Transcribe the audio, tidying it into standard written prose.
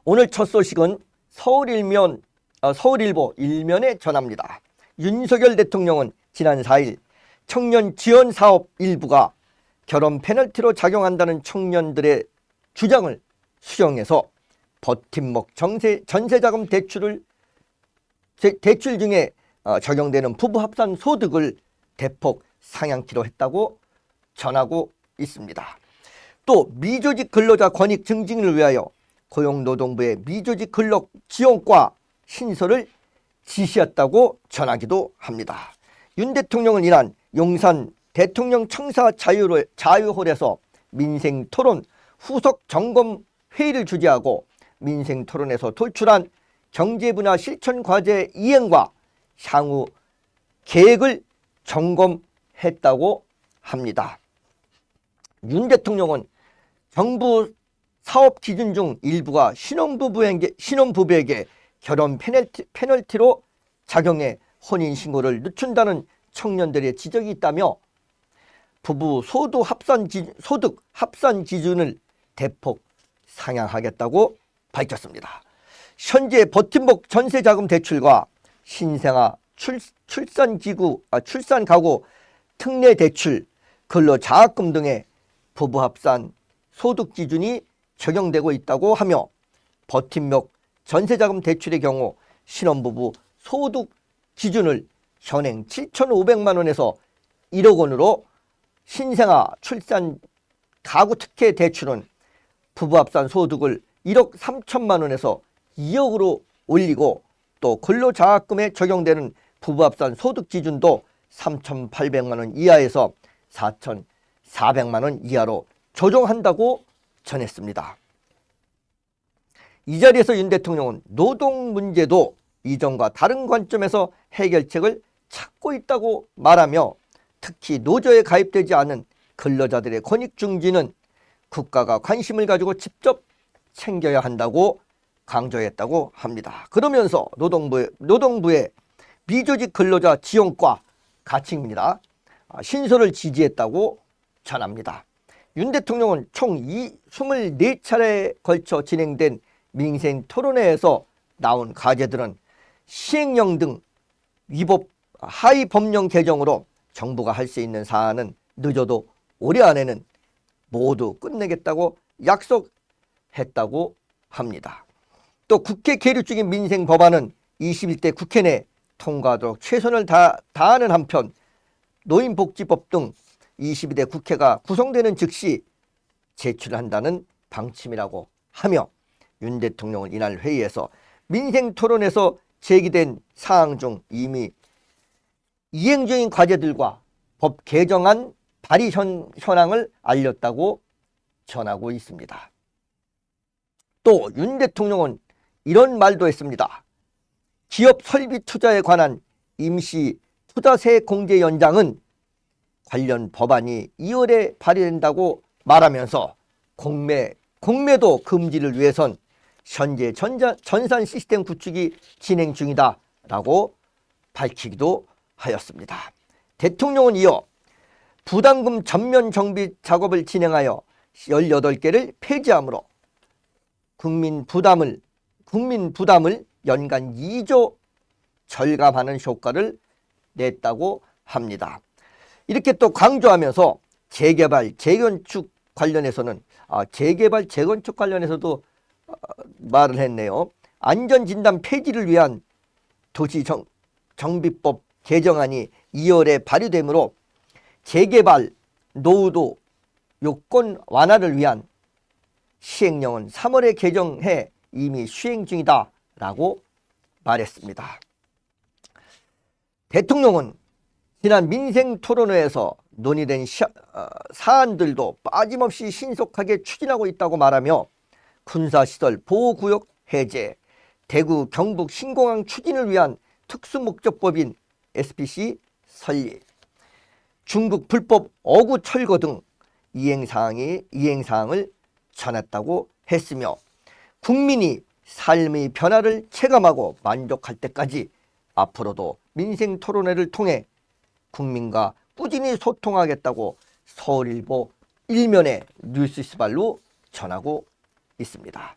오늘 첫 소식은 서울일보 일면에 전합니다. 윤석열 대통령은 지난 4일 청년 지원 사업 일부가 결혼 페널티로 작용한다는 청년들의 주장을 수정해서 버팀목 전세자금 대출 중에 적용되는 부부 합산 소득을 대폭 상향키로 했다고 전하고 있습니다. 또 미조직 근로자 권익 증진을 위하여 고용노동부의 미조직 근로 지원과 신설을 지시했다고 전하기도 합니다. 윤 대통령은 이날 용산 대통령 청사 자유홀에서 민생토론 후속 점검 회의를 주재하고 민생토론에서 도출한 경제분야 실천과제 이행과 향후 계획을 점검했다고 합니다. 윤 대통령은 정부 사업 기준 중 일부가 신혼부부에게 결혼 페널티로 작용해 혼인신고를 늦춘다는 청년들의 지적이 있다며 부부 소득 합산 기준을 대폭 상향하겠다고 밝혔습니다. 현재 버팀목 전세자금 대출과 신생아 출산 가구 특례 대출, 근로장학금 등의 부부 합산 소득 기준이 적용되고 있다고 하며 버팀목 전세자금 대출의 경우 신혼부부 소득 기준을 현행 7,500만 원에서 1억 원으로 신생아 출산 가구 특혜 대출은 부부 합산 소득을 1억 3천만 원에서 2억으로 올리고 또 근로장학금에 적용되는 부부 합산 소득 기준도 3,800만 원 이하에서 4,400만 원 이하로 조정한다고 전했습니다. 이 자리에서 윤 대통령은 노동 문제도 이전과 다른 관점에서 해결책을 찾고 있다고 말하며 특히 노조에 가입되지 않은 근로자들의 권익 증진은 국가가 관심을 가지고 직접 챙겨야 한다고 강조했다고 합니다. 그러면서 노동부의 미조직 근로자 지원과 가칭입니다. 신설을 지지했다고 전합니다. 윤 대통령은 총 24차례에 걸쳐 진행된 민생 토론회에서 나온 과제들은 시행령 등 위법 하위 법령 개정으로 정부가 할 수 있는 사안은 늦어도 올해 안에는 모두 끝내겠다고 약속했다고 합니다. 또 국회 계류 중인 민생 법안은 21대 국회 내 통과하도록 최선을 다하는 한편 노인복지법 등 22대 국회가 구성되는 즉시 제출한다는 방침이라고 하며 윤 대통령은 이날 회의에서 민생 토론에서 제기된 사항 중 이미 이행 중인 과제들과 법 개정안 발의 현황을 알렸다고 전하고 있습니다. 또 윤 대통령은 이런 말도 했습니다. 기업 설비 투자에 관한 임시 투자세 공제 연장은 관련 법안이 2월에 발의된다고 말하면서 공매도 금지를 위해선 현재 전산 시스템 구축이 진행 중이다 라고 밝히기도 하였습니다. 대통령은 이어 부담금 전면 정비 작업을 진행하여 18개를 폐지하므로 국민 부담을 연간 2조 절감하는 효과를 냈다고 합니다. 이렇게 또 강조하면서 재개발, 재건축 관련해서는 재개발, 재건축 관련해서도 말을 했네요. 안전진단 폐지를 위한 도시정비법 개정안이 2월에 발의되므로 재개발 노후도 요건 완화를 위한 시행령은 3월에 개정해 이미 시행 중이다 라고 말했습니다. 대통령은 지난 민생토론회에서 논의된 사안들도 빠짐없이 신속하게 추진하고 있다고 말하며 군사시설 보호구역 해제, 대구 경북 신공항 추진을 위한 특수목적법인 SPC 설립, 중국 불법 어구 철거 등 이행사항을 전했다고 했으며 국민이 삶의 변화를 체감하고 만족할 때까지 앞으로도 민생토론회를 통해 국민과 꾸준히 소통하겠다고 서울일보 일면의 뉴스시발로 전하고 있습니다.